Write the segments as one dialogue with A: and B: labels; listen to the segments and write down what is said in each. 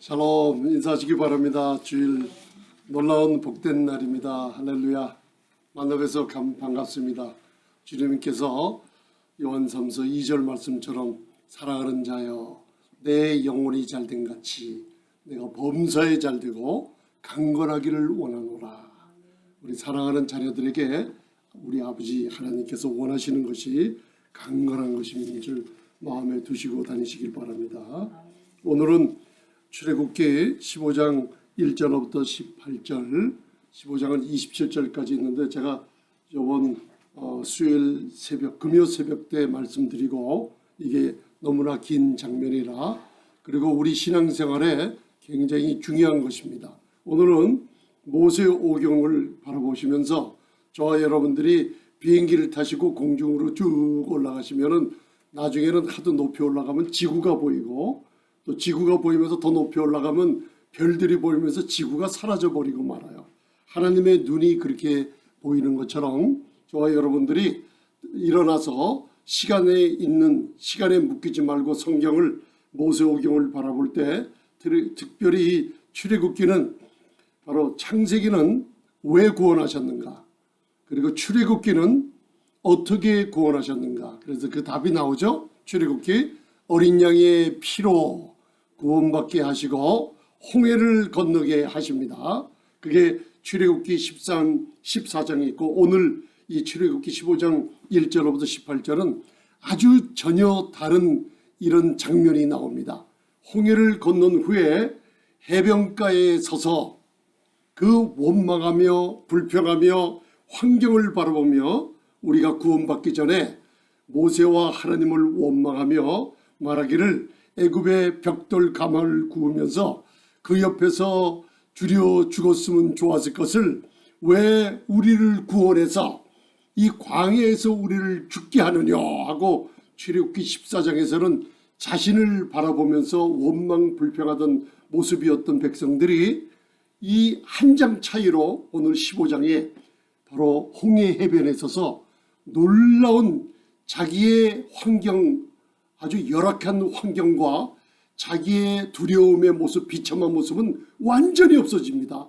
A: 샬롬 인사하시기 바랍니다. 주일 놀라운 복된 날입니다. 할렐루야. 만나뵈서 반갑습니다. 주님께서 요한삼서 2절 말씀처럼 사랑하는 자여 내 영혼이 잘된 같이 내가 범사에 잘되고 강건하기를 원하노라. 우리 사랑하는 자녀들에게 우리 아버지 하나님께서 원하시는 것이 강건한 것인 줄 마음에 두시고 다니시길 바랍니다. 오늘은 출애굽기 15장 1절부터 18절, 15장은 27절까지 있는데 제가 이번 수요일 새벽, 금요 새벽 때 말씀드리고 이게 너무나 긴 장면이라 그리고 우리 신앙생활에 굉장히 중요한 것입니다. 오늘은 모세 오경을 바라보시면서 저와 여러분들이 비행기를 타시고 공중으로 쭉 올라가시면은 나중에는 하도 높이 올라가면 지구가 보이고 또 지구가 보이면서 더 높이 올라가면 별들이 보이면서 지구가 사라져버리고 말아요. 하나님의 눈이 그렇게 보이는 것처럼 저와 여러분들이 일어나서 시간에 묶이지 말고 성경을 모세오경을 바라볼 때 특별히 출애굽기는 바로 창세기는 왜 구원하셨는가, 그리고 출애굽기는 어떻게 구원하셨는가. 그래서 그 답이 나오죠. 출애굽기 어린 양의 피로 구원받게 하시고 홍해를 건너게 하십니다. 그게 출애굽기 14장이 있고 오늘 이 출애굽기 15장 1절부터 18절은 아주 전혀 다른 이런 장면이 나옵니다. 홍해를 건넌 후에 해변가에 서서 그 원망하며 불평하며 환경을 바라보며 우리가 구원받기 전에 모세와 하나님을 원망하며 말하기를 애굽의 벽돌 가마를 구우면서 그 옆에서 주려 죽었으면 좋았을 것을 왜 우리를 구원해서 이 광야에서 우리를 죽게 하느냐 하고 출애굽기 14장에서는 자신을 바라보면서 원망 불평하던 모습이었던 백성들이 이 한 장 차이로 오늘 15장에 바로 홍해 해변에 서서 놀라운 자기의 환경, 아주 열악한 환경과 자기의 두려움의 모습, 비참한 모습은 완전히 없어집니다.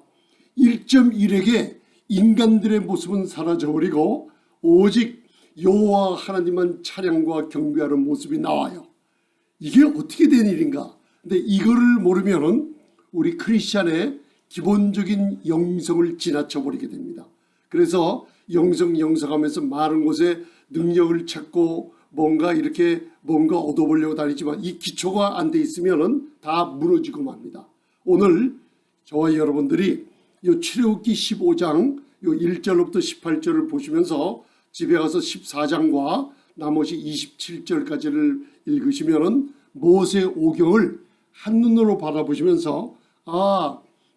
A: 1.1에게 인간들의 모습은 사라져버리고 오직 여호와 하나님만 찬양과 경배하는 모습이 나와요. 이게 어떻게 된 일인가? 근데 이거를 모르면은 우리 크리스찬의 기본적인 영성을 지나쳐버리게 됩니다. 그래서 영성하면서 많은 곳에 능력을 찾고 뭔가 얻어보려고 다니지만 이 기초가 안 돼 있으면은 다 무너지고 맙니다. 오늘 저와 여러분들이 이 출애굽기 15장 요 1절부터 18절을 보시면서 집에 가서 14장과 나머지 27절까지를 읽으시면은 모세 오경을 한눈으로 바라보시면서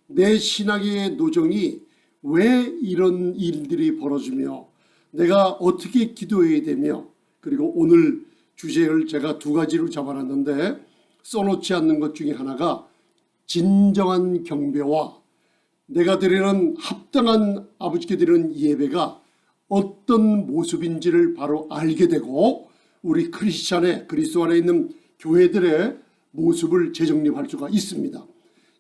A: 내 신앙의 노정이 왜 이런 일들이 벌어지며 내가 어떻게 기도해야 되며, 그리고 오늘 주제를 제가 두 가지로 잡아놨는데 써놓지 않는 것 중에 하나가 진정한 경배와 내가 드리는 합당한 아버지께 드리는 예배가 어떤 모습인지를 바로 알게 되고 우리 크리스찬의 그리스도 안에 있는 교회들의 모습을 재정립할 수가 있습니다.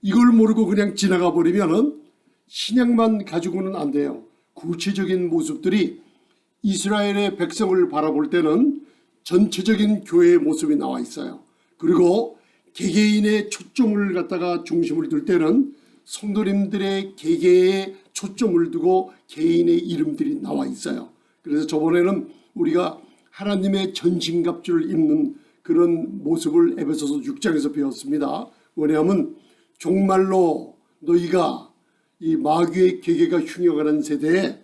A: 이걸 모르고 그냥 지나가 버리면은 신앙만 가지고는 안 돼요. 구체적인 모습들이 이스라엘의 백성을 바라볼 때는 전체적인 교회의 모습이 나와 있어요. 그리고 개개인의 초점을 갖다가 중심을 둘 때는 성도님들의 개개의 초점을 두고 개인의 이름들이 나와 있어요. 그래서 저번에는 우리가 하나님의 전신갑주를 입는 그런 모습을 에베소서 6장에서 배웠습니다. 왜냐하면 종말로 너희가 이 마귀의 계계가 흉역하는 세대에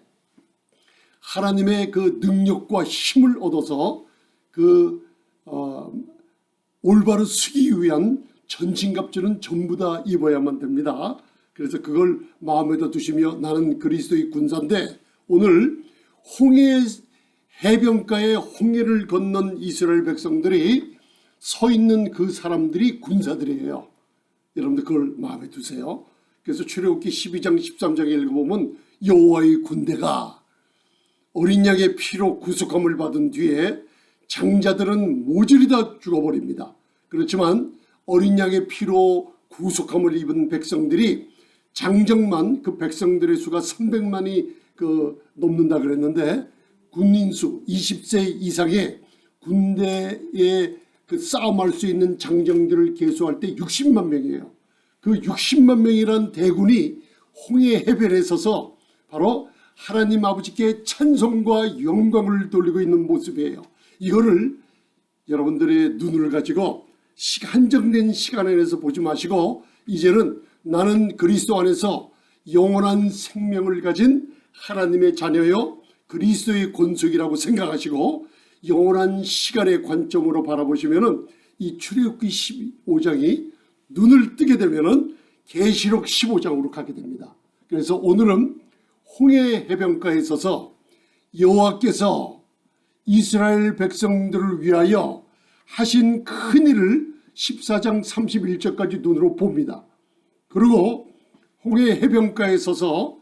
A: 하나님의 그 능력과 힘을 얻어서 올바로 서기 위한 전신갑주는 전부 다 입어야만 됩니다. 그래서 그걸 마음에다 두시며 나는 그리스도의 군사인데 오늘 홍해 해변가에 홍해를 건넌 이스라엘 백성들이 서 있는 그 사람들이 군사들이에요. 여러분들 그걸 마음에 두세요. 그래서 출애굽기 12장 13장에 읽어보면 여호와의 군대가 어린 양의 피로 구속함을 받은 뒤에 장자들은 모조리 다 죽어버립니다. 그렇지만 어린 양의 피로 구속함을 입은 백성들이 장정만 그 백성들의 수가 300만이 넘는다 그랬는데 군인 수 20세 이상의 군대에 싸움할 수 있는 장정들을 계수할 때 60만 명이에요. 그 60만 명이란 대군이 홍해 해변에 서서 바로 하나님 아버지께 찬송과 영광을 돌리고 있는 모습이에요. 이거를 여러분들의 눈을 가지고 한정된 시간 안에서 보지 마시고 이제는 나는 그리스도 안에서 영원한 생명을 가진 하나님의 자녀요 그리스도의 권속이라고 생각하시고 영원한 시간의 관점으로 바라보시면은 이 출애굽기 15장이 눈을 뜨게 되면은 계시록 15장으로 가게 됩니다. 그래서 오늘은 홍해 해변가에 서서 여호와께서 이스라엘 백성들을 위하여 하신 큰 일을 14장 31절까지 눈으로 봅니다. 그리고 홍해 해변가에 서서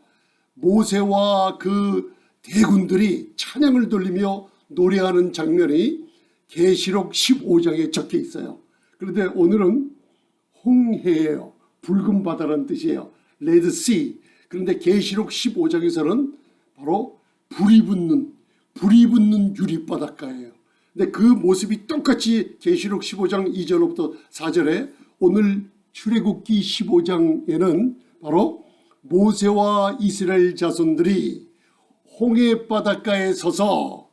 A: 모세와 그 대군들이 찬양을 돌리며 노래하는 장면이 계시록 15장에 적혀 있어요. 그런데 오늘은 홍해예요. 붉은 바다라는 뜻이에요. 레드씨. 그런데 계시록 15장에서는 바로 불이 붙는 유리바닷가예요. 근데 그 모습이 똑같이 계시록 15장 2절부터 4절에 오늘 출애굽기 15장에는 바로 모세와 이스라엘 자손들이 홍해 바닷가에 서서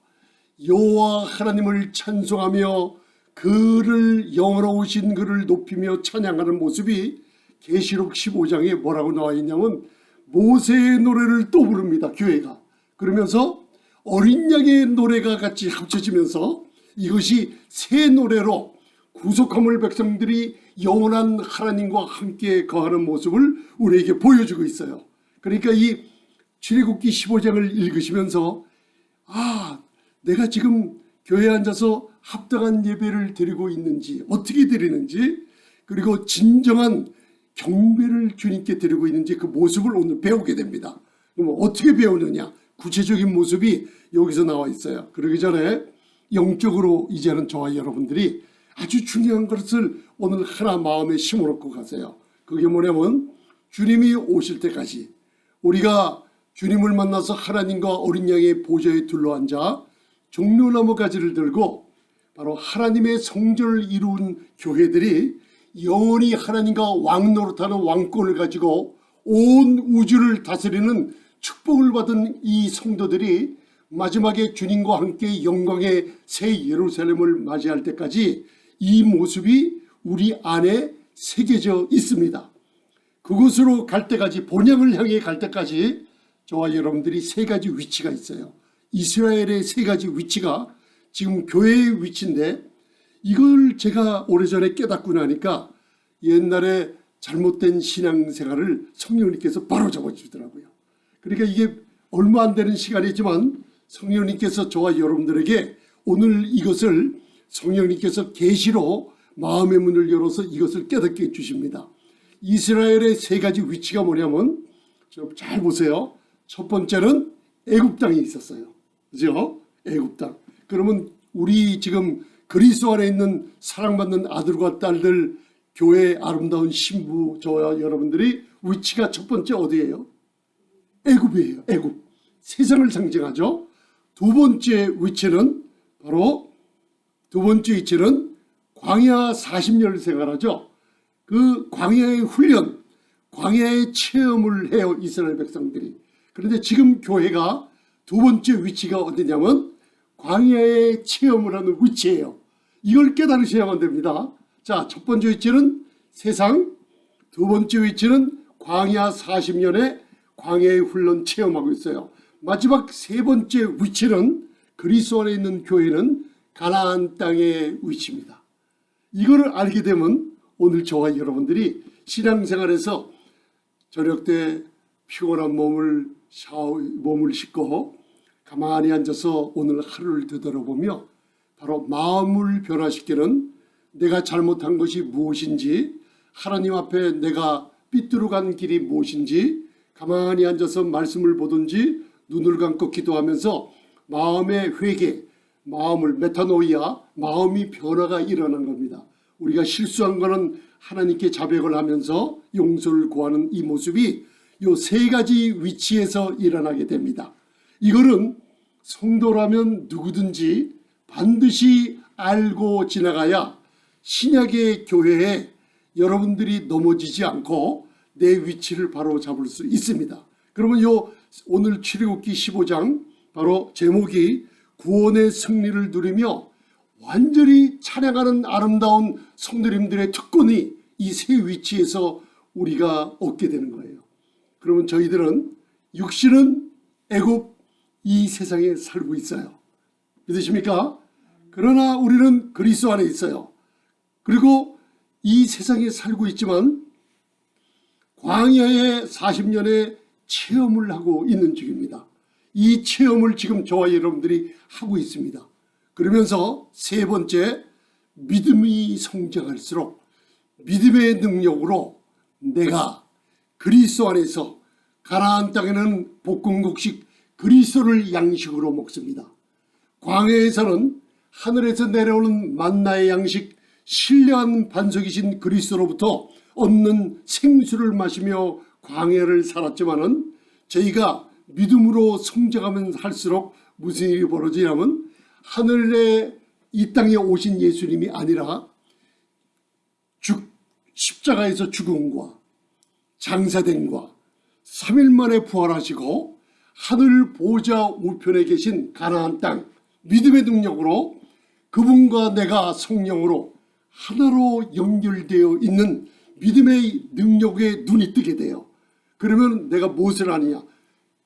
A: 여호와 하나님을 찬송하며 그를 영원하신 그를 높이며 찬양하는 모습이 계시록 15장에 뭐라고 나와 있냐면 모세의 노래를 또 부릅니다. 교회가. 그러면서 어린 양의 노래가 같이 합쳐지면서 이것이 새 노래로 구속함을 백성들이 영원한 하나님과 함께 거하는 모습을 우리에게 보여주고 있어요. 그러니까 이 출애굽기 15장을 읽으시면서 내가 지금 교회에 앉아서 합당한 예배를 드리고 있는지 어떻게 드리는지 그리고 진정한 경배를 주님께 드리고 있는지 그 모습을 오늘 배우게 됩니다. 그럼 어떻게 배우느냐? 구체적인 모습이 여기서 나와 있어요. 그러기 전에 영적으로 이제는 저와 여러분들이 아주 중요한 것을 오늘 하나 마음에 심어놓고 가세요. 그게 뭐냐면 주님이 오실 때까지 우리가 주님을 만나서 하나님과 어린 양의 보좌에 둘러앉아 종려나무 가지를 들고 바로 하나님의 성전을 이룬 교회들이 영원히 하나님과 왕노릇하는 왕권을 가지고 온 우주를 다스리는 축복을 받은 이 성도들이 마지막에 주님과 함께 영광의 새 예루살렘을 맞이할 때까지 이 모습이 우리 안에 새겨져 있습니다. 그곳으로 갈 때까지 본향을 향해 갈 때까지 저와 여러분들이 세 가지 위치가 있어요. 이스라엘의 세 가지 위치가 지금 교회의 위치인데 이걸 제가 오래전에 깨닫고 나니까 옛날에 잘못된 신앙생활을 성령님께서 바로 잡아주더라고요. 그러니까 이게 얼마 안 되는 시간이지만 성령님께서 저와 여러분들에게 오늘 이것을 성령님께서 계시로 마음의 문을 열어서 이것을 깨닫게 해주십니다. 이스라엘의 세 가지 위치가 뭐냐면 잘 보세요. 첫 번째는 애굽 땅이 있었어요. 그죠? 애굽 땅. 그러면 우리 지금 그리스도 안에 있는 사랑받는 아들과 딸들 교회의 아름다운 신부 저와 여러분들이 위치가 첫 번째 어디예요? 애굽이에요. 애굽. 세상을 상징하죠. 두 번째 위치는 광야 40년을 생활하죠. 그 광야의 훈련, 광야의 체험을 해요. 이스라엘 백성들이. 그런데 지금 교회가 두 번째 위치가 어디냐면 광야의 체험을 하는 위치예요. 이걸 깨달으셔야만 됩니다. 자, 첫 번째 위치는 세상, 두 번째 위치는 광야 40년의 광야의 훈련 체험하고 있어요. 마지막 세 번째 위치는 그리스도 안에 있는 교회는 가나안 땅의 위치입니다. 이거를 알게 되면 오늘 저와 여러분들이 신앙생활에서 저녁 때 피곤한 몸을 씻고 가만히 앉아서 오늘 하루를 되돌아보며 바로 마음을 변화시키는 내가 잘못한 것이 무엇인지 하나님 앞에 내가 삐뚤어간 길이 무엇인지 가만히 앉아서 말씀을 보든지 눈을 감고 기도하면서 마음의 회개, 마음을 메타노이아, 마음이 변화가 일어난 겁니다. 우리가 실수한 거는 하나님께 자백을 하면서 용서를 구하는 이 모습이 요 세 가지 위치에서 일어나게 됩니다. 이거는 성도라면 누구든지 반드시 알고 지나가야 신약의 교회에 여러분들이 넘어지지 않고 내 위치를 바로 잡을 수 있습니다. 그러면 요 오늘 출애굽기 15장 바로 제목이 구원의 승리를 누리며 완전히 찬양하는 아름다운 성도님들의 특권이 이 세 위치에서 우리가 얻게 되는 거예요. 그러면 저희들은 육신은 애굽 이 세상에 살고 있어요. 믿으십니까? 그러나 우리는 그리스도 안에 있어요. 그리고 이 세상에 살고 있지만 광야의 40년의 체험을 하고 있는 중입니다. 이 체험을 지금 저와 여러분들이 하고 있습니다. 그러면서 세 번째, 믿음이 성장할수록 믿음의 능력으로 내가 그리스도 안에서 가나안 땅에는 볶음국식 그리스도를 양식으로 먹습니다. 광야에서는 하늘에서 내려오는 만나의 양식, 신령한 반석이신 그리스도로부터 얻는 생수를 마시며 광야를 살았지만은 저희가 믿음으로 성장하면 할수록 무슨 일이 벌어지냐면 하늘에 이 땅에 오신 예수님이 아니라 십자가에서 죽음과 장사됨과 3일 만에 부활하시고 하늘 보좌 우편에 계신 가나안 땅 믿음의 능력으로 그분과 내가 성령으로 하나로 연결되어 있는 믿음의 능력에 눈이 뜨게 돼요. 그러면 내가 무엇을 하느냐?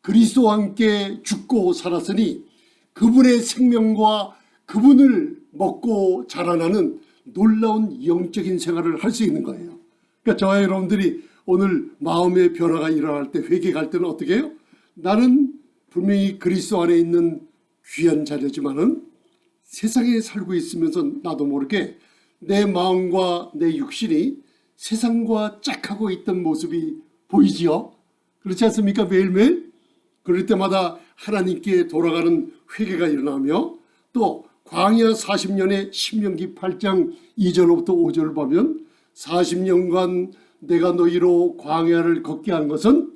A: 그리스도와 함께 죽고 살았으니 그분의 생명과 그분을 먹고 자라나는 놀라운 영적인 생활을 할 수 있는 거예요. 그러니까 저와 여러분들이 오늘 마음의 변화가 일어날 때 회개할 때는 어떻게 해요? 나는 분명히 그리스도 안에 있는 귀한 자녀지만은 세상에 살고 있으면서 나도 모르게 내 마음과 내 육신이 세상과 짝하고 있던 모습이 보이지요. 그렇지 않습니까? 매일매일 그럴 때마다 하나님께 돌아가는 회개가 일어나며 또 광야 40년의 신명기 8장 2절로부터 5절을 보면 40년간 내가 너희로 광야를 걷게 한 것은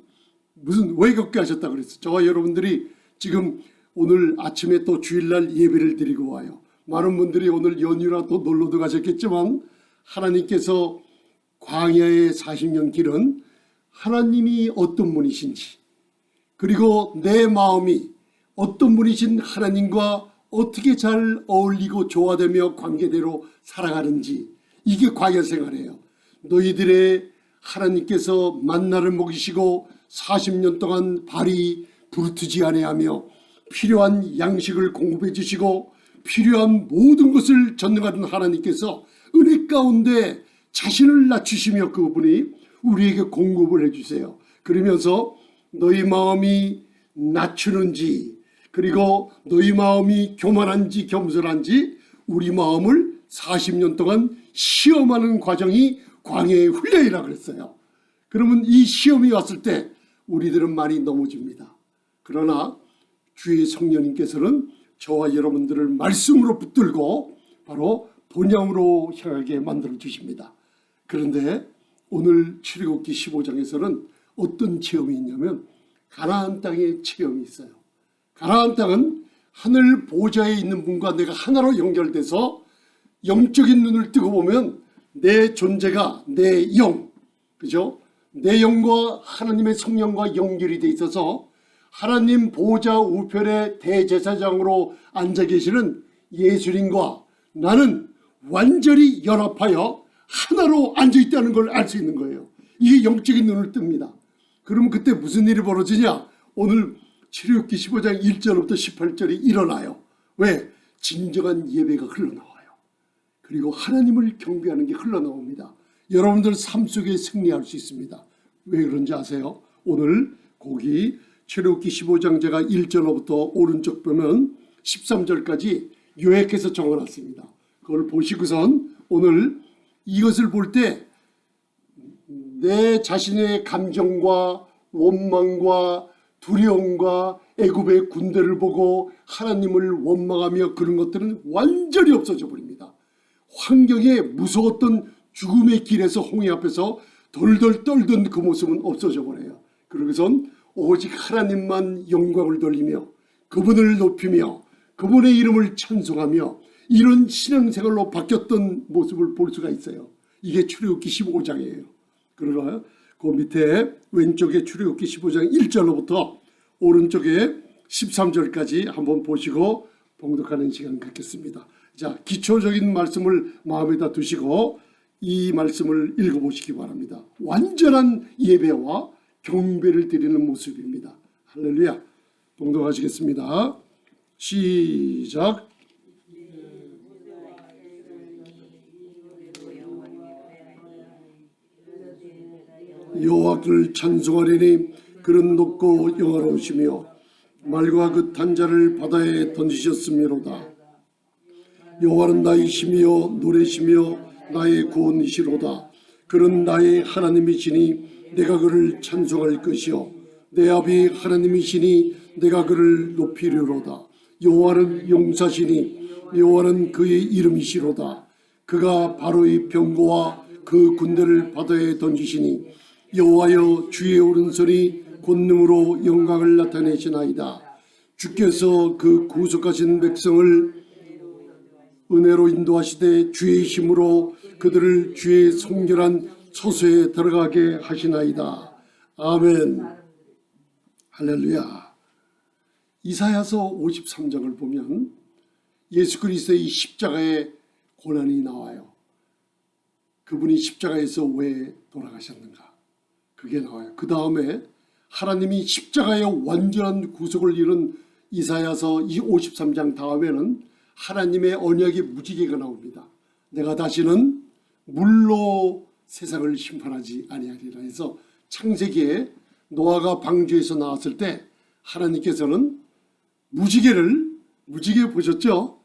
A: 왜 걷게 하셨다 그랬어요. 저와 여러분들이 지금 오늘 아침에 또 주일날 예배를 드리고 와요. 많은 분들이 오늘 연휴라 또 놀러도 가셨겠지만 하나님께서 광야의 40년 길은 하나님이 어떤 분이신지 그리고 내 마음이 어떤 분이신 하나님과 어떻게 잘 어울리고 조화되며 관계대로 살아가는지 이게 광야 생활이에요. 너희들의 하나님께서 만나를 먹이시고 40년 동안 발이 부르트지 아니하며 필요한 양식을 공급해 주시고 필요한 모든 것을 전능하신 하나님께서 은혜 가운데 자신을 낮추시며 그분이 우리에게 공급을 해주세요. 그러면서 너희 마음이 낮추는지 그리고 너희 마음이 교만한지 겸손한지 우리 마음을 40년 동안 시험하는 과정이 광야의 훈련이라 그랬어요. 그러면 이 시험이 왔을 때 우리들은 많이 넘어집니다. 그러나 주의 성령님께서는 저와 여러분들을 말씀으로 붙들고 바로 본향으로 향하게 만들어 주십니다. 그런데 오늘 출애굽기 15장에서는 어떤 체험이 있냐면 가나안 땅의 체험이 있어요. 가나안 땅은 하늘 보좌에 있는 분과 내가 하나로 연결돼서 영적인 눈을 뜨고 보면 내 존재가 내 영, 그죠? 내 영과 하나님의 성령과 연결이 돼 있어서 하나님 보좌 우편의 대제사장으로 앉아 계시는 예수님과 나는 완전히 연합하여 하나로 앉아 있다는 걸 알 수 있는 거예요. 이게 영적인 눈을 뜹니다. 그러면 그때 무슨 일이 벌어지냐? 오늘 출애굽기 15장 1절부터 18절이 일어나요. 왜? 진정한 예배가 흘러나와요. 그리고 하나님을 경배하는 게 흘러나옵니다. 여러분들 삶 속에 승리할 수 있습니다. 왜 그런지 아세요? 오늘 거기 출애굽기 15장 제가 1절로부터 오른쪽 보면 13절까지 요약해서 적어놨습니다. 그걸 보시고선 오늘 이것을 볼 때 내 자신의 감정과 원망과 두려움과 애굽의 군대를 보고 하나님을 원망하며 그런 것들은 완전히 없어져 버립니다. 환경에 무서웠던 죽음의 길에서 홍해 앞에서 덜덜 떨던 그 모습은 없어져 버려요. 그러고선 오직 하나님만 영광을 돌리며 그분을 높이며 그분의 이름을 찬송하며 이런 신앙생활로 바뀌었던 모습을 볼 수가 있어요. 이게 출애굽기 15장이에요. 그러나 그 밑에 왼쪽에 출애굽기 15장 1절로부터 오른쪽에 13절까지 한번 보시고 봉독하는 시간 갖겠습니다. 자, 기초적인 말씀을 마음에다 두시고 이 말씀을 읽어보시기 바랍니다. 완전한 예배와 경배를 드리는 모습입니다. 할렐루야. 봉독하시겠습니다. 시작. 여호와를 찬송하리니 그는 높고 영화로우시며 말과 그 탄자를 바다에 던지셨음이로다. 여호와는 나의 힘이요 노래시며 나의 구원이시로다. 그는 나의 하나님이시니 내가 그를 찬송할 것이요 내 아비 하나님이시니 내가 그를 높이리로다. 여호와는 용사시니 여호와는 그의 이름이시로다. 그가 바로의 병거와 그 군대를 바다에 던지시니 여호와여 주의 오른손이 권능으로 영광을 나타내시나이다. 주께서 그 구속하신 백성을 은혜로 인도하시되 주의 힘으로 그들을 주의 성결한 처소에 들어가게 하시나이다. 아멘. 할렐루야. 이사야서 53장을 보면 예수 그리스도의 십자가의 고난이 나와요. 그분이 십자가에서 왜 돌아가셨는가? 그게 나와요. 그 다음에 하나님이 십자가의 완전한 구속을 이룬 이사야서 이 53장 다음에는 하나님의 언약의 무지개가 나옵니다. 내가 다시는 물로 세상을 심판하지 아니하리라 해서 창세기에 노아가 방주에서 나왔을 때 하나님께서는 무지개 보셨죠?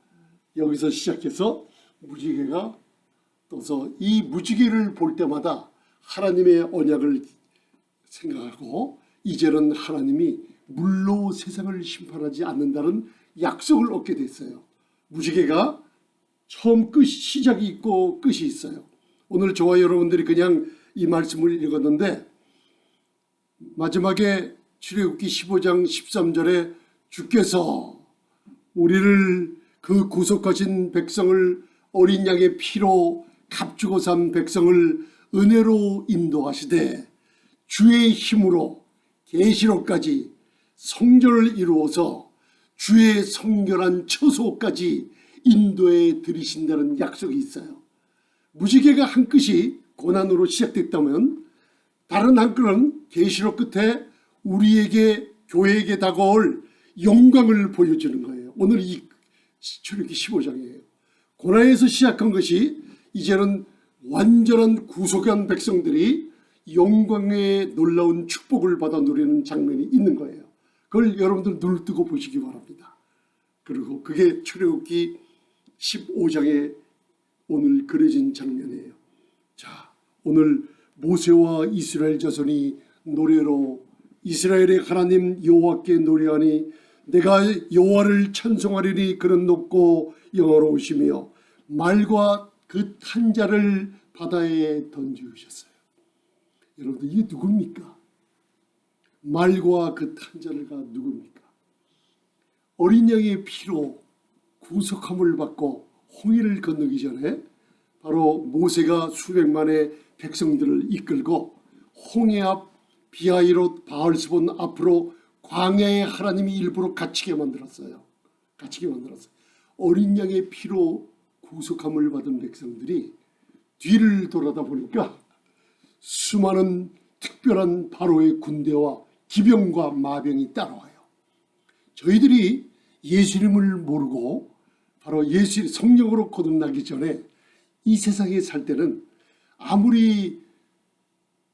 A: 여기서 시작해서 무지개가 떠서 이 무지개를 볼 때마다 하나님의 언약을 생각하고 이제는 하나님이 물로 세상을 심판하지 않는다는 약속을 얻게 됐어요. 무지개가 처음 시작이 있고 끝이 있어요. 오늘 저와 여러분들이 그냥 이 말씀을 읽었는데 마지막에 출애굽기 15장 13절에 주께서 우리를 그 구속하신 백성을 어린 양의 피로 값주고 산 백성을 은혜로 인도하시되 주의 힘으로 계시록까지 성전을 이루어서 주의 성결한 처소까지 인도해 들이신다는 약속이 있어요. 무지개가 한 끝이 고난으로 시작됐다면 다른 한 끝은 계시록 끝에 우리에게 교회에게 다가올 영광을 보여주는 거예요. 오늘 이 출애굽기 15장이에요. 고난에서 시작한 것이 이제는 완전한 구속한 백성들이 영광의 놀라운 축복을 받아 누리는 장면이 있는 거예요. 그걸 여러분들 눈을 뜨고 보시기 바랍니다. 그리고 그게 출애굽기 15장에 오늘 그려진 장면이에요. 자, 오늘 모세와 이스라엘 자손이 노래로 이스라엘의 하나님 여호와께 노래하니 내가 여호와를 찬송하리니 그는 높고 영화로우시며 말과 그 탄자를 바다에 던지셨어요. 여러분들 이게 누굽니까? 말과 그 탄자가 누굽니까? 어린 양의 피로 구속함을 받고 홍해를 건너기 전에 바로 모세가 수백만의 백성들을 이끌고 홍해 앞 비하이롯 바알스본 앞으로 광야에 하나님이 일부러 갇히게 만들었어요. 어린 양의 피로 구속함을 받은 백성들이 뒤를 돌아다 보니까 수많은 특별한 바로의 군대와 기병과 마병이 따라와요. 저희들이 예수님을 모르고 바로 예수 성령으로 거듭나기 전에 이 세상에 살 때는 아무리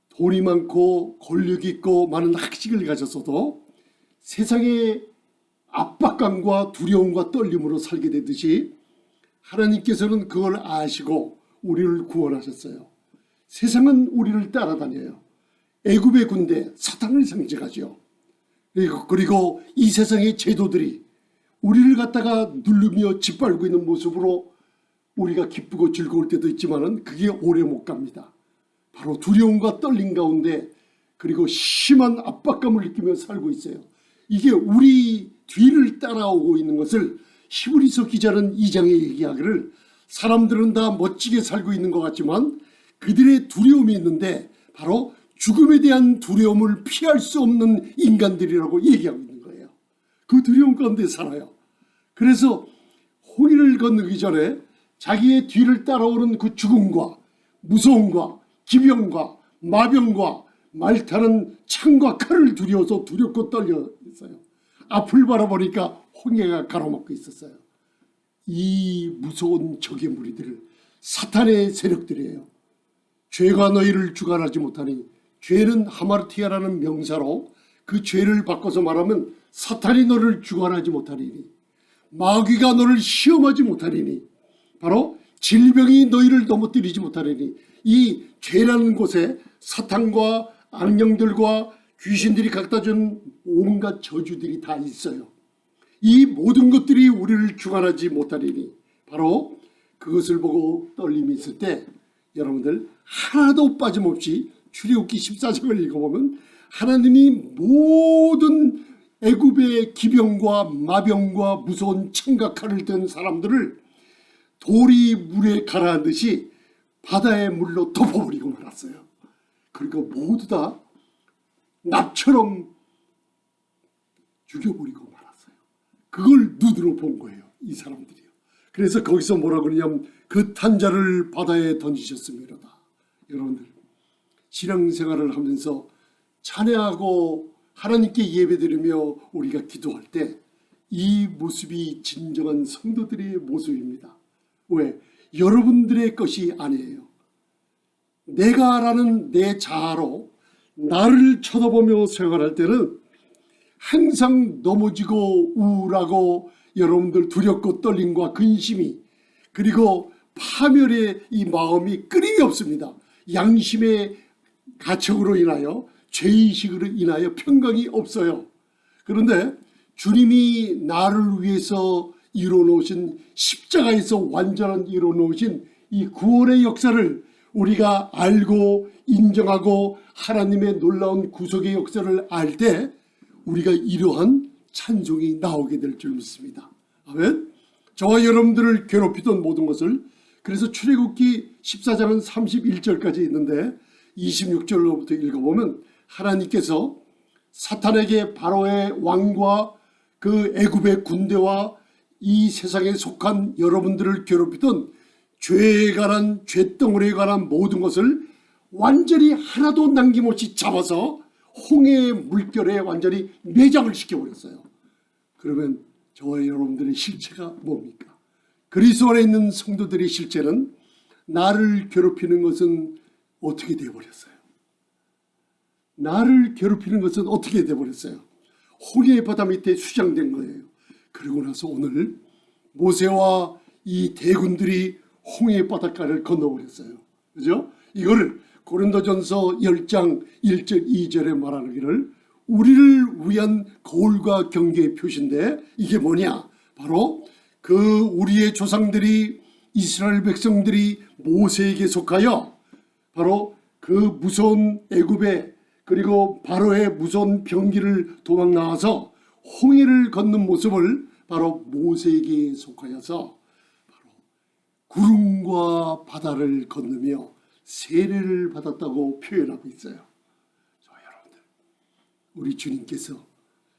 A: 돈이 많고 권력이 있고 많은 학식을 가졌어도 세상의 압박감과 두려움과 떨림으로 살게 되듯이 하나님께서는 그걸 아시고 우리를 구원하셨어요. 세상은 우리를 따라다녀요. 애굽의 군대 사탄을 상징하죠. 그리고 이 세상의 제도들이 우리를 갖다가 누르며 짓밟고 있는 모습으로 우리가 기쁘고 즐거울 때도 있지만은 그게 오래 못 갑니다. 바로 두려움과 떨림 가운데 그리고 심한 압박감을 느끼며 살고 있어요. 이게 우리 뒤를 따라오고 있는 것을 히브리서 기자는 2장에 얘기하기를 사람들은 다 멋지게 살고 있는 것 같지만 그들의 두려움이 있는데 바로 죽음에 대한 두려움을 피할 수 없는 인간들이라고 얘기하고 있는 거예요. 그 두려움 가운데 살아요. 그래서 홍해를 건너기 전에 자기의 뒤를 따라오는 그 죽음과 무서움과 기병과 마병과 말타는 창과 칼을 두려워서 두렵고 떨려 있어요. 앞을 바라보니까 홍해가 가로막고 있었어요. 이 무서운 적의 무리들을 사탄의 세력들이에요. 죄가 너희를 주관하지 못하니, 죄는 하마르티아라는 명사로 그 죄를 바꿔서 말하면 사탄이 너를 주관하지 못하리니, 마귀가 너를 시험하지 못하리니, 바로 질병이 너희를 넘어뜨리지 못하리니, 이 죄라는 곳에 사탄과 악령들과 귀신들이 갖다 준 온갖 저주들이 다 있어요. 이 모든 것들이 우리를 주관하지 못하리니, 바로 그것을 보고 떨림이 있을 때 여러분들 하나도 빠짐없이 출애굽기 14장을 읽어보면 하나님이 모든 애굽의 기병과 마병과 무서운 창과 칼을 든 사람들을 돌이 물에 가라앉듯이 바다의 물로 덮어버리고 말았어요. 그리고 모두 다 납처럼 죽여버리고 말았어요. 그걸 눈으로 본 거예요, 이 사람들이요. 그래서 거기서 뭐라고 그러냐면 그 탄자를 바다에 던지셨습니다. 여러분들 신앙생활을 하면서 찬양하고 하나님께 예배드리며 우리가 기도할 때 이 모습이 진정한 성도들의 모습입니다. 왜? 여러분들의 것이 아니에요. 내가라는 내 자아로 나를 쳐다보며 생활할 때는 항상 넘어지고 우울하고 여러분들 두렵고 떨림과 근심이 그리고 파멸의 이 마음이 끊임이 없습니다. 양심의 가책으로 인하여 죄의식으로 인하여 평강이 없어요. 그런데 주님이 나를 위해서 이루어놓으신 십자가에서 완전한 이루어놓으신 이 구원의 역사를 우리가 알고 인정하고 하나님의 놀라운 구속의 역사를 알 때 우리가 이러한 찬송이 나오게 될 줄 믿습니다. 아멘. 저와 여러분들을 괴롭히던 모든 것을, 그래서 출애굽기 14장은 31절까지 있는데 26절로부터 읽어보면 하나님께서 사탄에게 바로의 왕과 그 애굽의 군대와 이 세상에 속한 여러분들을 괴롭히던 죄에 관한, 죄덩어리에 관한 모든 것을 완전히 하나도 남김없이 잡아서 홍해의 물결에 완전히 매장을 시켜버렸어요. 그러면 저와 여러분들의 실체가 뭡니까? 그리스도 안에 있는 성도들의 실체는 나를 괴롭히는 것은 어떻게 되어버렸어요? 나를 괴롭히는 것은 어떻게 되어버렸어요? 홍해의 바다 밑에 수장된 거예요. 그리고 나서 오늘 모세와 이 대군들이 홍해의 바닷가를 건너버렸어요. 그죠? 이거를 고린도전서 10장 1절 2절에 말하기를 우리를 위한 거울과 경계의 표시인데 이게 뭐냐? 바로 그 우리의 조상들이 이스라엘 백성들이 모세에게 속하여 바로 그 무서운 애굽의 그리고 바로의 무서운 병기를 도망 나와서 홍해를 걷는 모습을 바로 모세에게 속하여서 바로 구름과 바다를 건너며 세례를 받았다고 표현하고 있어요. 여러분들, 우리 주님께서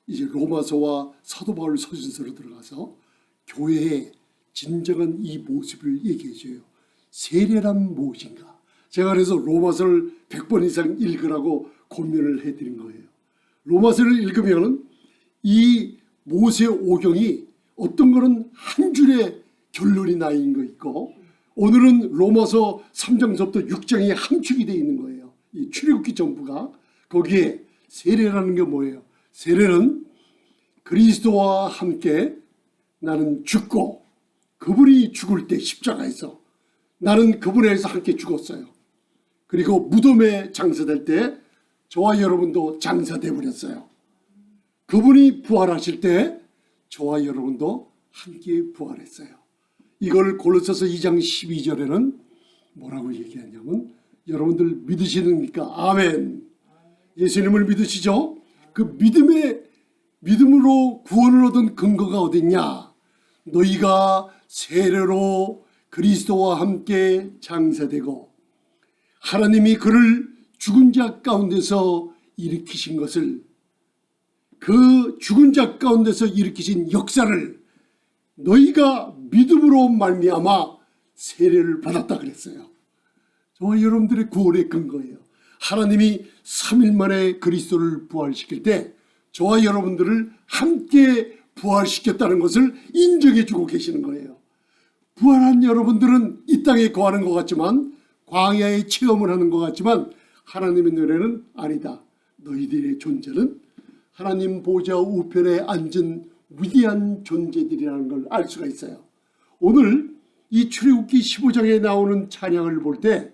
A: 이제 로마서와 사도 바울 서신서로 들어가서 교회의 진정한 이 모습을 얘기해 줘요. 세례란 무엇인가? 제가 그래서 로마서를 100번 이상 읽으라고 고민을 해드린 거예요. 로마서를 읽으면 이 모세 오경이 어떤 거는 한 줄에 결론이 나 있는 거 있고 오늘은 로마서 3장서부터 6장이 함축이 되어 있는 거예요. 이 출애굽기 전부가. 거기에 세례라는 게 뭐예요? 세례는 그리스도와 함께 나는 죽고 그분이 죽을 때 십자가에서 나는 그분에서 함께 죽었어요. 그리고 무덤에 장사될 때 저와 여러분도 장사돼 버렸어요. 그분이 부활하실 때 저와 여러분도 함께 부활했어요. 이걸 골로새서 2장 12절에는 뭐라고 얘기하냐면, 여러분들 믿으시는니까? 아멘. 예수님을 믿으시죠? 그 믿음으로 구원을 얻은 근거가 어딨냐? 너희가 세례로 그리스도와 함께 장사되고 하나님이 그를 죽은 자 가운데서 일으키신 것을, 그 죽은 자 가운데서 일으키신 역사를 너희가 믿음으로 말미암아 세례를 받았다 그랬어요. 저와 여러분들의 구원의 근거예요. 하나님이 3일 만에 그리스도를 부활시킬 때 저와 여러분들을 함께 부활시켰다는 것을 인정해 주고 계시는 거예요. 부활한 여러분들은 이 땅에 거하는 것 같지만, 광야의 체험을 하는 것 같지만, 하나님의 노래는 아니다. 너희들의 존재는 하나님 보좌 우편에 앉은 위대한 존재들이라는 걸 알 수가 있어요. 오늘 이 출애굽기 15장에 나오는 찬양을 볼 때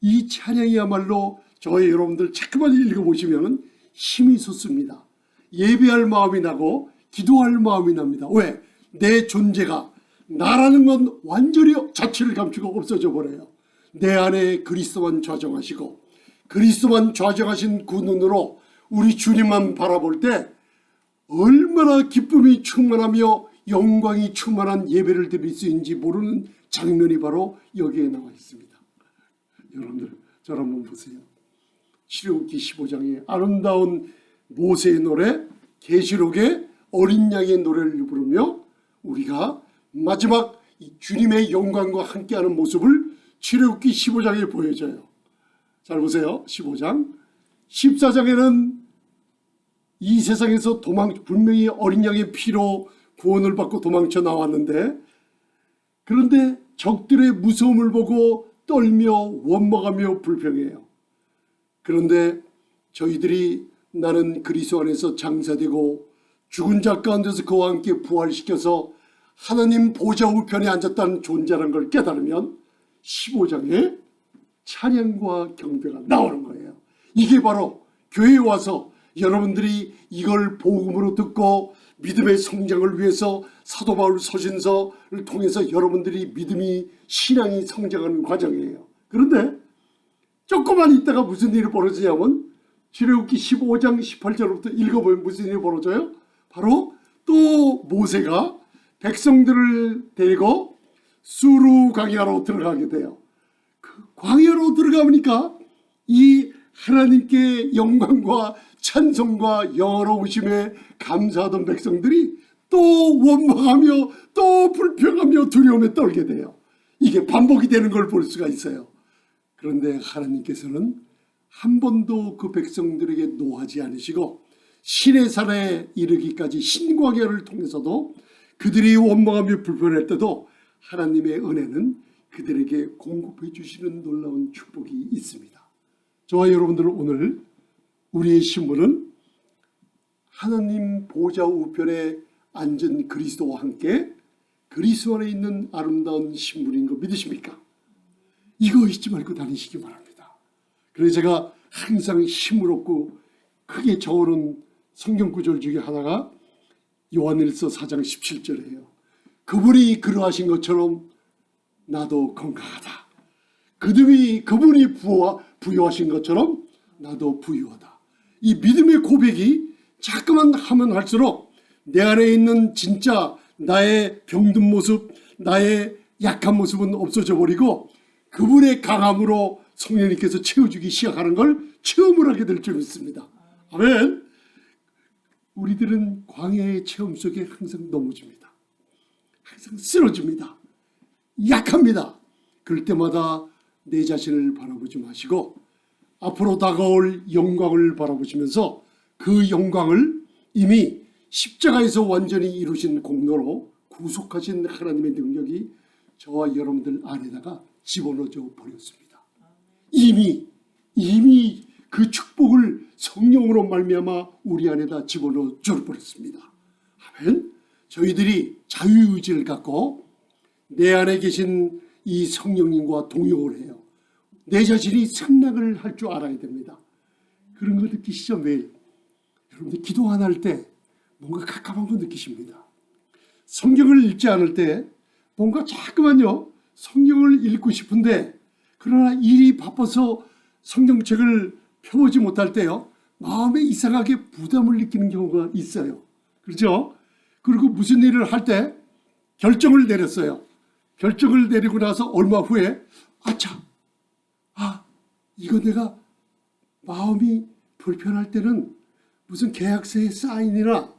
A: 이 찬양이야말로 저희 여러분들 자꾸만 읽어보시면 힘이 솟습니다. 예배할 마음이 나고 기도할 마음이 납니다. 왜? 내 존재가, 나라는 건 완전히 자취를 감추고 없어져 버려요. 내 안에 그리스도만 좌정하시고, 그리스도만 좌정하신 그 눈으로 우리 주님만 바라볼 때 얼마나 기쁨이 충만하며 영광이 충만한 예배를 드릴 수 있는지 모르는 장면이 바로 여기에 나와 있습니다. 여러분들 저를 한번 보세요. 출애굽기 15장의 아름다운 모세의 노래, 계시록의 어린 양의 노래를 부르며 우리가 마지막 주님의 영광과 함께하는 모습을 출애굽기 15장에 보여줘요. 잘 보세요. 15장 14장에는 이 세상에서 분명히 어린 양의 피로 구원을 받고 도망쳐 나왔는데, 그런데 적들의 무서움을 보고 떨며 원망하며 불평해요. 그런데 저희들이 나는 그리스도 안에서 장사되고 죽은 자 가운데서 그와 함께 부활시켜서 하나님 보좌 우편에 앉았다는 존재라는 걸 깨달으면 15장에 찬양과 경배가 나오는 거예요. 이게 바로 교회에 와서 여러분들이 이걸 복음으로 듣고 믿음의 성장을 위해서 사도 바울 서신서를 통해서 여러분들이 믿음이, 신앙이 성장하는 과정이에요. 그런데 조금만 있다가 무슨 일이 벌어지냐면 출애굽기 15장 18절부터 읽어보면 무슨 일이 벌어져요? 바로 또 모세가 백성들을 데리고 수르 광야로 들어가게 돼요. 그 광야로 들어가니까 이 하나님께 영광과 찬송과 영화로우심에 감사하던 백성들이 또 원망하며 또 불평하며 두려움에 떨게 돼요. 이게 반복이 되는 걸 볼 수가 있어요. 그런데 하나님께서는 한 번도 그 백성들에게 노하지 않으시고 시내산에 이르기까지 신광야를 통해서도 그들이 원망하며 불평할 때도 하나님의 은혜는 그들에게 공급해 주시는 놀라운 축복이 있습니다. 저와 여러분들은 오늘 우리의 신분은 하나님 보좌 우편에 앉은 그리스도와 함께 그리스도 안에 있는 아름다운 신분인 거 믿으십니까? 이거 잊지 말고 다니시기 바랍니다. 그래서 제가 항상 힘을 얻고 크게 적어놓은 성경 구절 중에 하나가 요한일서 4장 17절이에요. 그분이 그러하신 것처럼 나도 건강하다. 그분이 부여하신 것처럼 나도 부유하다. 이 믿음의 고백이 자꾸만 하면 할수록 내 안에 있는 진짜 나의 병든 모습, 나의 약한 모습은 없어져 버리고 그분의 강함으로 성령님께서 채워주기 시작하는 걸 체험을 하게 될 줄 믿습니다. 아멘. 우리들은 광야의 체험 속에 항상 넘어집니다. 항상 쓰러집니다. 약합니다. 그럴 때마다 내 자신을 바라보지 마시고 앞으로 다가올 영광을 바라보시면서 그 영광을 이미 십자가에서 완전히 이루신 공로로 구속하신 하나님의 능력이 저와 여러분들 안에다가 집어넣어져 버렸습니다. 이미 그 축복을 성령으로 말미암아 우리 안에다 집어넣어 줘 버렸습니다. 아멘. 저희들이 자유의지를 갖고 내 안에 계신 이 성령님과 동역을 해요. 내 자신이 생각을 할 줄 알아야 됩니다. 그런 거 느끼시죠? 매일 여러분들 기도 안 할 때 뭔가 갑갑한 거 느끼십니다. 성경을 읽지 않을 때 뭔가 자꾸만요 성경을 읽고 싶은데 그러나 일이 바빠서 성경책을 펴보지 못할 때요 마음에 이상하게 부담을 느끼는 경우가 있어요. 그렇죠? 그리고 무슨 일을 할 때 결정을 내렸어요. 결정을 내리고 나서 얼마 후에 아차, 이거 내가 마음이 불편할 때는 무슨 계약서에 사인이나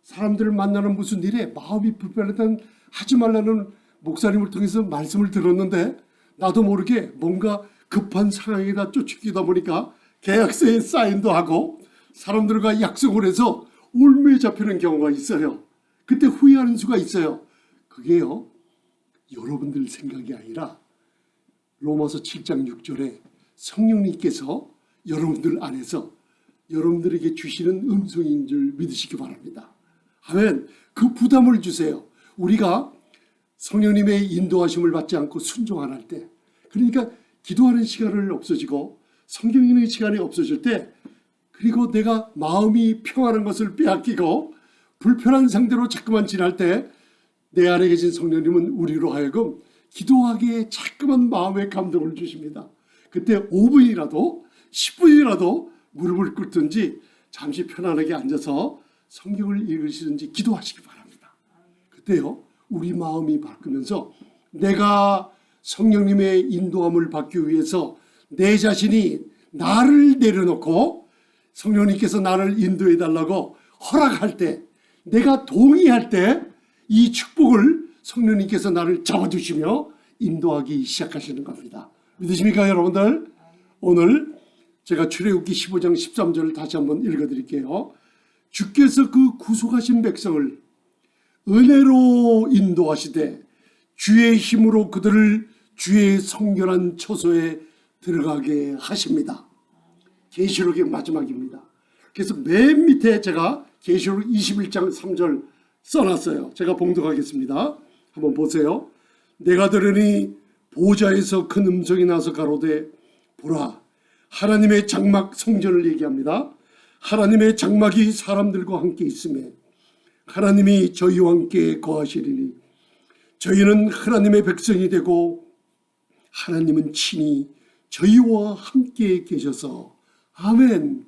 A: 사람들을 만나는 무슨 일에 마음이 불편할 때는 하지 말라는 목사님을 통해서 말씀을 들었는데 나도 모르게 뭔가 급한 상황에다 쫓기다 보니까 계약서에 사인도 하고 사람들과 약속을 해서 올무에 잡히는 경우가 있어요. 그때 후회하는 수가 있어요. 그게요 여러분들 생각이 아니라 로마서 7장 6절에 성령님께서 여러분들 안에서 여러분들에게 주시는 음성인 줄 믿으시기 바랍니다. 아멘. 그 부담을 주세요. 우리가 성령님의 인도하심을 받지 않고 순종 안 할 때, 그러니까 기도하는 시간을 없어지고 성경 읽는 시간이 없어질 때, 그리고 내가 마음이 평안한 것을 빼앗기고 불편한 상태로 자꾸만 지날 때 내 안에 계신 성령님은 우리로 하여금 기도하기에 자꾸만 마음의 감동을 주십니다. 그때 5분이라도 10분이라도 무릎을 꿇든지 잠시 편안하게 앉아서 성경을 읽으시든지 기도하시기 바랍니다. 그때요 우리 마음이 바뀌면서 내가 성령님의 인도함을 받기 위해서 내 자신이 나를 내려놓고 성령님께서 나를 인도해 달라고 허락할 때, 내가 동의할 때 이 축복을 성령님께서 나를 잡아주시며 인도하기 시작하시는 겁니다. 믿으십니까 여러분들? 오늘 제가 출애굽기 15장 13절을 다시 한번 읽어드릴게요. 주께서 그 구속하신 백성을 은혜로 인도하시되 주의 힘으로 그들을 주의 성결한 처소에 들어가게 하십니다. 계시록의 마지막입니다. 그래서 맨 밑에 제가 계시록 21장 3절 써놨어요. 제가 봉독하겠습니다. 한번 보세요. 내가 들으니 보좌에서 큰 음성이 나서 가로되 보라, 하나님의 장막 성전을 얘기합니다. 하나님의 장막이 사람들과 함께 있음에 하나님이 저희와 함께 거하시리니 저희는 하나님의 백성이 되고 하나님은 친히 저희와 함께 계셔서 아멘.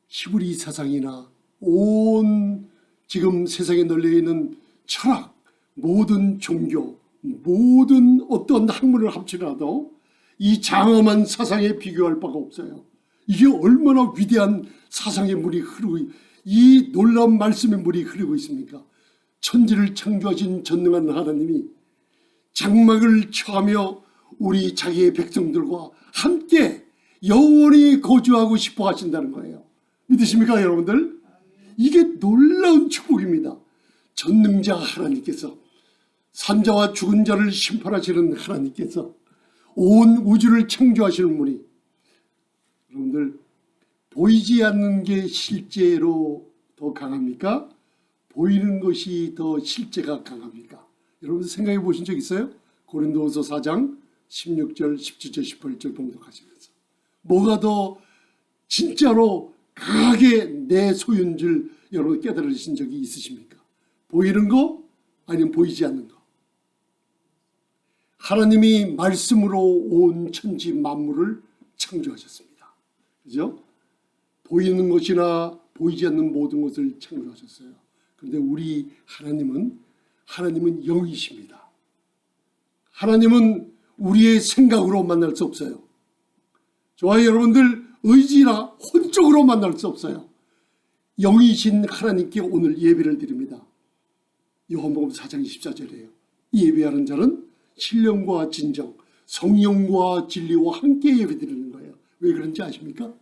A: 히브리 사상이나 온 지금 세상에 널려있는 철학, 모든 종교, 모든 어떤 학문을 합치더라도 이 장엄한 사상에 비교할 바가 없어요. 이게 얼마나 위대한 사상의 물이 흐르고, 이 놀라운 말씀의 물이 흐르고 있습니까? 천지를 창조하신 전능한 하나님이 장막을 처하며 우리 자기의 백성들과 함께 영원히 거주하고 싶어 하신다는 거예요. 믿으십니까 여러분들? 이게 놀라운 축복입니다. 전능자 하나님께서, 산자와 죽은 자를 심판하시는 하나님께서 온 우주를 창조하시는 분이, 여러분들 보이지 않는 게 실제로 더 강합니까? 보이는 것이 더 실제가 강합니까? 여러분 생각해 보신 적 있어요? 고린도후서 4장 16절, 17절, 18절 봉독하시면서 뭐가 더 진짜로 강하게 내 소유인 줄 여러분 깨달으신 적이 있으십니까? 보이는 거 아니면 보이지 않는 거? 하나님이 말씀으로 온 천지 만물을 창조하셨습니다. 그죠? 보이는 것이나 보이지 않는 모든 것을 창조하셨어요. 그런데 우리 하나님은 영이십니다. 하나님은 우리의 생각으로 만날 수 없어요. 저와 여러분들 의지나 혼적으로 만날 수 없어요. 영이신 하나님께 오늘 예배를 드립니다. 요한복음 4장 24절이에요. 예배하는 자는 신령과 진정, 성령과 진리와 함께 예배드리는 거예요. 왜 그런지 아십니까?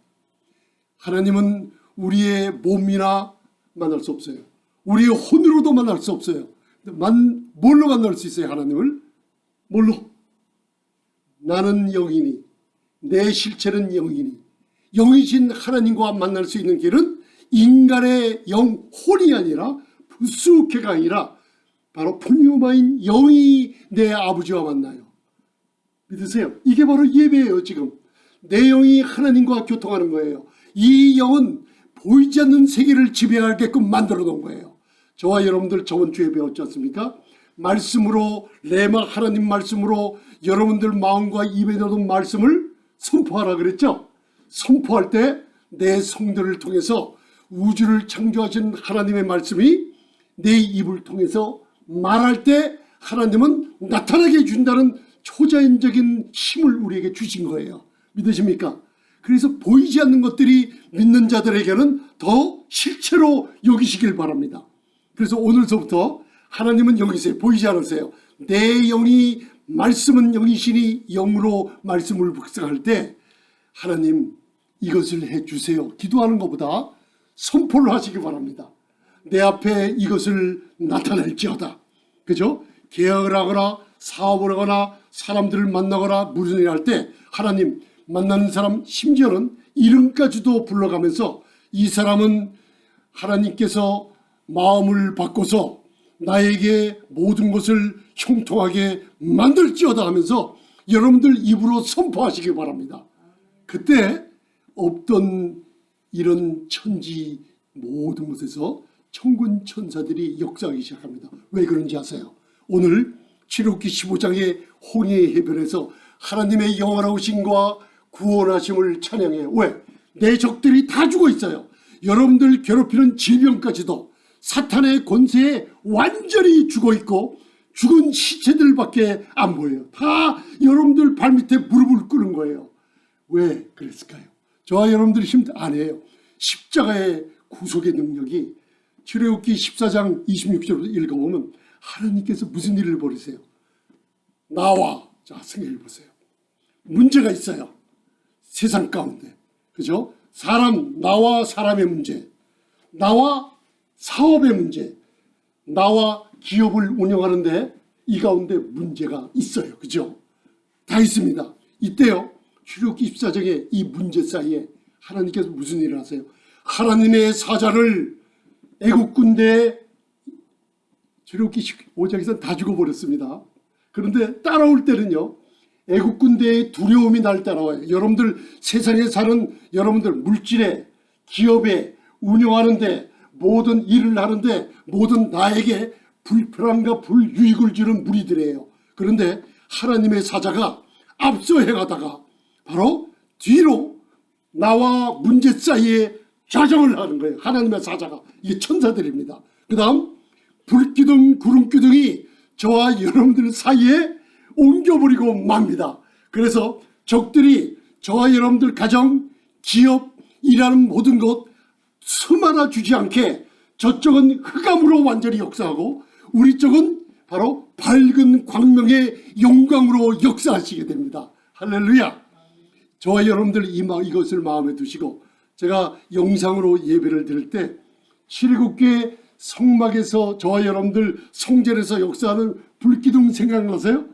A: 하나님은 우리의 몸이나 만날 수 없어요. 우리의 혼으로도 만날 수 없어요. 뭘로 만날 수 있어요? 하나님을? 뭘로? 나는 영이니 내 실체는 영이니, 영이신 하나님과 만날 수 있는 길은 인간의 혼이 아니라 부수케가 아니라 바로 푸뉴마인 영이 내 아버지와 만나요. 믿으세요? 이게 바로 예배예요. 지금 내 영이 하나님과 교통하는 거예요. 이 영은 보이지 않는 세계를 지배하게끔 만들어 놓은 거예요. 저와 여러분들 저번 주에 배웠지 않습니까? 말씀으로, 레마 하나님 말씀으로 여러분들 마음과 입에 넣은 말씀을 선포하라 그랬죠. 선포할 때 내 성도를 통해서 우주를 창조하신 하나님의 말씀이 내 입을 통해서 말할 때 하나님은 나타나게 해준다는 초자연적인 힘을 우리에게 주신 거예요. 믿으십니까? 그래서 보이지 않는 것들이 믿는 자들에게는 더 실체로 여기시길 바랍니다. 그래서 오늘서부터 하나님은 여기세요. 보이지 않으세요. 내 영이 말씀은 영이시니 영으로 말씀을 묵상할 때 하나님 이것을 해주세요. 기도하는 것보다 선포를 하시기 바랍니다. 내 앞에 이것을 나타낼지어다. 그죠? 계약을 하거나 사업을 하거나 사람들을 만나거나 무슨 일을 할 때 하나님 만나는 사람 심지어는 이름까지도 불러가면서 이 사람은 하나님께서 마음을 바꿔서 나에게 모든 것을 형통하게 만들지어다 하면서 여러분들 입으로 선포하시기 바랍니다. 그때 없던 이런 천지 모든 곳에서 천군 천사들이 역사하기 시작합니다. 왜 그런지 아세요? 오늘 출애굽기 15장의 홍해의 해변에서 하나님의 영원하심과 구원하심을 찬양해요. 왜? 내 적들이 다 죽어 있어요. 여러분들 괴롭히는 질병까지도 사탄의 권세에 완전히 죽어 있고 죽은 시체들밖에 안 보여요. 다 여러분들 발밑에 무릎을 꿇은 거예요. 왜 그랬을까요? 저와 여러분들이 힘들 안 해요. 십자가의 구속의 능력이 출애굽기 14장 26절로 읽어보면 하나님께서 무슨 일을 벌이세요? 나와, 자 생각해 보세요. 문제가 있어요. 세상 가운데. 그죠? 나와 사람의 문제, 나와 사업의 문제, 나와 기업을 운영하는데 이 가운데 문제가 있어요. 그죠? 다 있습니다. 이때요. 출애굽기 14장의 이 문제 사이에 하나님께서 무슨 일을 하세요? 하나님의 사자를 애국 군대에 출애굽기 15장에서 다 죽어버렸습니다. 그런데 따라올 때는요. 애국 군대의 두려움이 날 따라와요. 여러분들 세상에 사는 여러분들 물질에 기업에 운영하는데 모든 일을 하는데 모든 나에게 불편함과 불유익을 주는 무리들이에요. 그런데 하나님의 사자가 앞서 행하다가 바로 뒤로 나와 문제 사이에 좌정을 하는 거예요. 하나님의 사자가. 이게 천사들입니다. 그 다음 불기둥 구름기둥이 저와 여러분들 사이에 옮겨버리고 맙니다. 그래서 적들이 저와 여러분들 가정, 기업, 일하는 모든 것 수만아 주지 않게 저쪽은 흑암으로 완전히 역사하고 우리 쪽은 바로 밝은 광명의 영광으로 역사하시게 됩니다. 할렐루야. 저와 여러분들 이것을 마음에 두시고 제가 영상으로 예배를 드릴 때 출애굽기 성막에서 저와 여러분들 성전에서 역사하는 불기둥 생각나세요?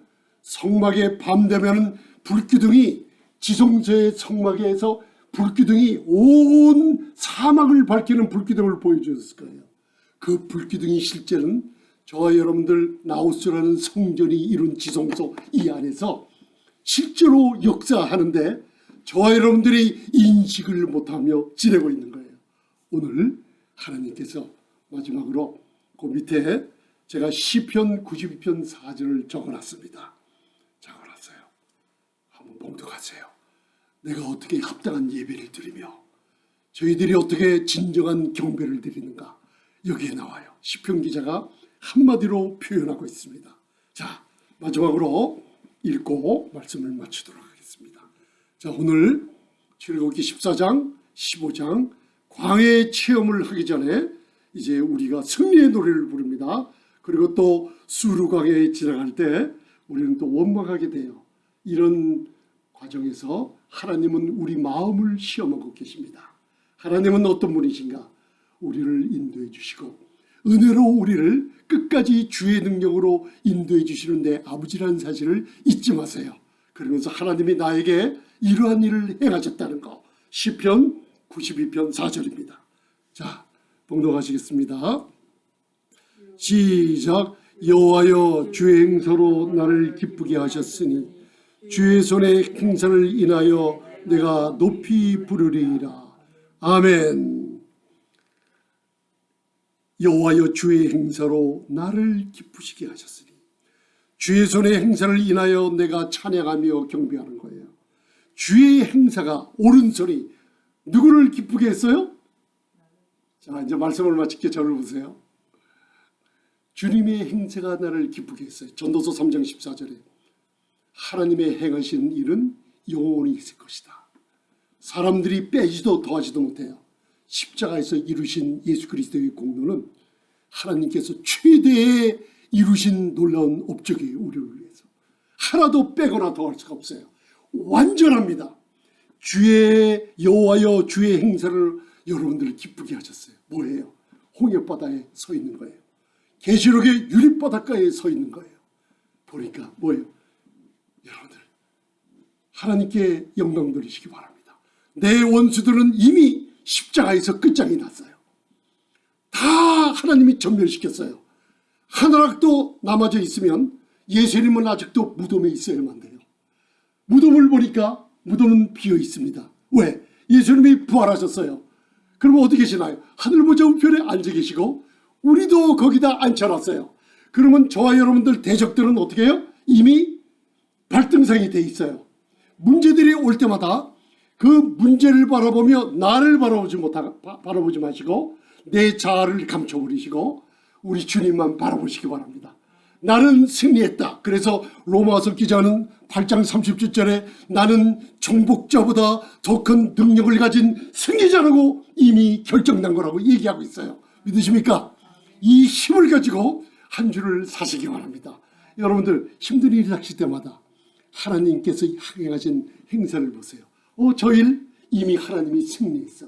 A: 성막에 밤 되면 불기둥이 지성소의 성막에서 불기둥이 온 사막을 밝히는 불기둥을 보여주었을 거예요. 그 불기둥이 실제는 저와 여러분들 나우스라는 성전이 이룬 지성소 이 안에서 실제로 역사하는데 저와 여러분들이 인식을 못하며 지내고 있는 거예요. 오늘 하나님께서 마지막으로 그 밑에 제가 시편 92편 4절을 적어놨습니다. 적어놨어요. 한번 봉독하세요. 내가 어떻게 합당한 예배를 드리며 저희들이 어떻게 진정한 경배를 드리는가 여기에 나와요. 시편 기자가 한마디로 표현하고 있습니다. 자, 마지막으로 읽고 말씀을 마치도록 하겠습니다. 자, 오늘 출애굽기 14장, 15장 광야의 체험을 하기 전에 이제 우리가 승리의 노래를 부릅니다. 그리고 또 수르 광야에 지나갈 때 우리는 또 원망하게 돼요. 이런 과정에서 하나님은 우리 마음을 시험하고 계십니다. 하나님은 어떤 분이신가? 우리를 인도해 주시고 은혜로 우리를 끝까지 주의 능력으로 인도해 주시는데 아버지라는 사실을 잊지 마세요. 그러면서 하나님이 나에게 이러한 일을 행하셨다는 거. 시편 92편 4절입니다. 자, 봉독하시겠습니다. 시작. 여호와여 주의 행사로 나를 기쁘게 하셨으니 주의 손의 행사를 인하여 내가 높이 부르리이다. 아멘. 여호와여 주의 행사로 나를 기쁘시게 하셨으니 주의 손의 행사를 인하여 내가 찬양하며 경배하는 거예요. 주의 행사가 옳은 소리, 누구를 기쁘게 했어요? 자, 이제 말씀을 마치게 저를 보세요. 주님의 행사가 나를 기쁘게 했어요. 전도서 3장 14절에 하나님의 행하신 일은 영원히 있을 것이다. 사람들이 빼지도 더하지도 못해요. 십자가에서 이루신 예수 그리스도의 공로는 하나님께서 최대의 이루신 놀라운 업적이에요. 우리를 위해서. 하나도 빼거나 더할 수가 없어요. 완전합니다. 주의 여호와여 주의 행사를 여러분들을 기쁘게 하셨어요. 뭐예요? 홍해바다에 서 있는 거예요. 계시록의 유립바닷가에 서 있는 거예요. 보니까 뭐예요? 여러분들 하나님께 영광 돌리시기 바랍니다. 내 원수들은 이미 십자가에서 끝장이 났어요. 다 하나님이 전멸시켰어요. 한 하락도 남아져 있으면 예수님은 아직도 무덤에 있어야만 돼요. 무덤을 보니까 무덤은 비어 있습니다. 왜? 예수님이 부활하셨어요. 그러면 어디 계시나요? 하늘 보좌 우편에 앉아 계시고 우리도 거기다 앉혀놨어요. 그러면 저와 여러분들 대적들은 어떻게 해요? 이미 발등상이 돼 있어요. 문제들이 올 때마다 그 문제를 바라보며 나를 바라보지 마시고 내 자아를 감춰버리시고 우리 주님만 바라보시기 바랍니다. 나는 승리했다. 그래서 로마서 기자는 8장 30절에 나는 정복자보다 더 큰 능력을 가진 승리자라고 이미 결정난 거라고 얘기하고 있어요. 믿으십니까? 이 힘을 가지고 한 주를 사시기 바랍니다. 여러분들 힘든 일이 닥칠 때마다 하나님께서 행하신 행사를 보세요. 저 일 이미 하나님이 승리했어.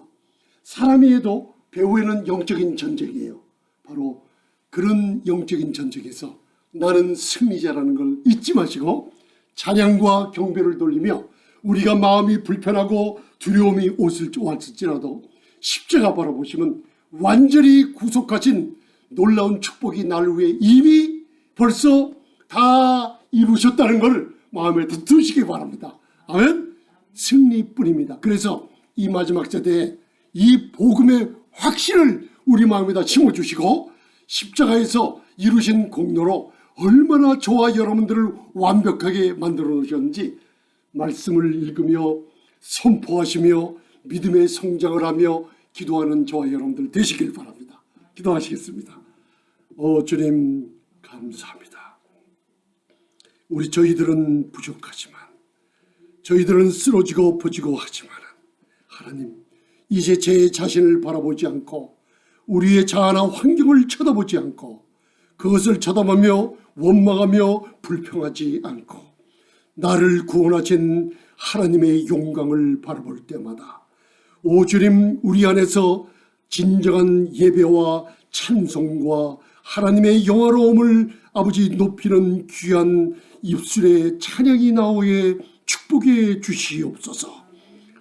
A: 사람이 해도 배후에는 영적인 전쟁이에요. 바로 그런 영적인 전쟁에서 나는 승리자라는 걸 잊지 마시고 찬양과 경배를 돌리며 우리가 마음이 불편하고 두려움이 왔을지라도 십자가 바라보시면 완전히 구속하신 놀라운 축복이 나를 위해 이미 벌써 다 이루셨다는 걸 마음에 드시기 바랍니다. 아멘. 승리뿐입니다. 그래서 이 마지막 세대에 이 복음의 확신을 우리 마음에다 심어주시고 십자가에서 이루신 공로로 얼마나 저와 여러분들을 완벽하게 만들어 놓으셨는지 말씀을 읽으며 선포하시며 믿음의 성장을 하며 기도하는 저와 여러분들 되시길 바랍니다. 기도하시겠습니다. 주님 감사합니다. 저희들은 부족하지만 저희들은 쓰러지고 부지고 하지만 하나님 이제 제 자신을 바라보지 않고 우리의 자아나 환경을 쳐다보지 않고 그것을 쳐다보며 원망하며 불평하지 않고 나를 구원하신 하나님의 영광을 바라볼 때마다 오 주님 우리 안에서 진정한 예배와 찬송과 하나님의 영화로움을 아버지 높이는 귀한 입술의 찬양이 나오게 축복해 주시옵소서.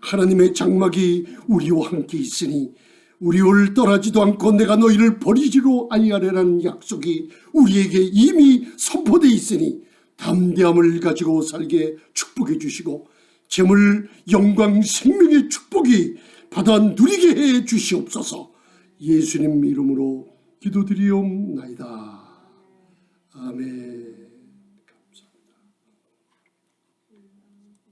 A: 하나님의 장막이 우리와 함께 있으니 우리를 떠나지도 않고 내가 너희를 버리지로 아니하리라는 약속이 우리에게 이미 선포되어 있으니 담대함을 가지고 살게 축복해 주시고 재물 영광 생명의 축복이 받아 누리게 해 주시옵소서. 예수님 이름으로 기도드리옵나이다. 아멘.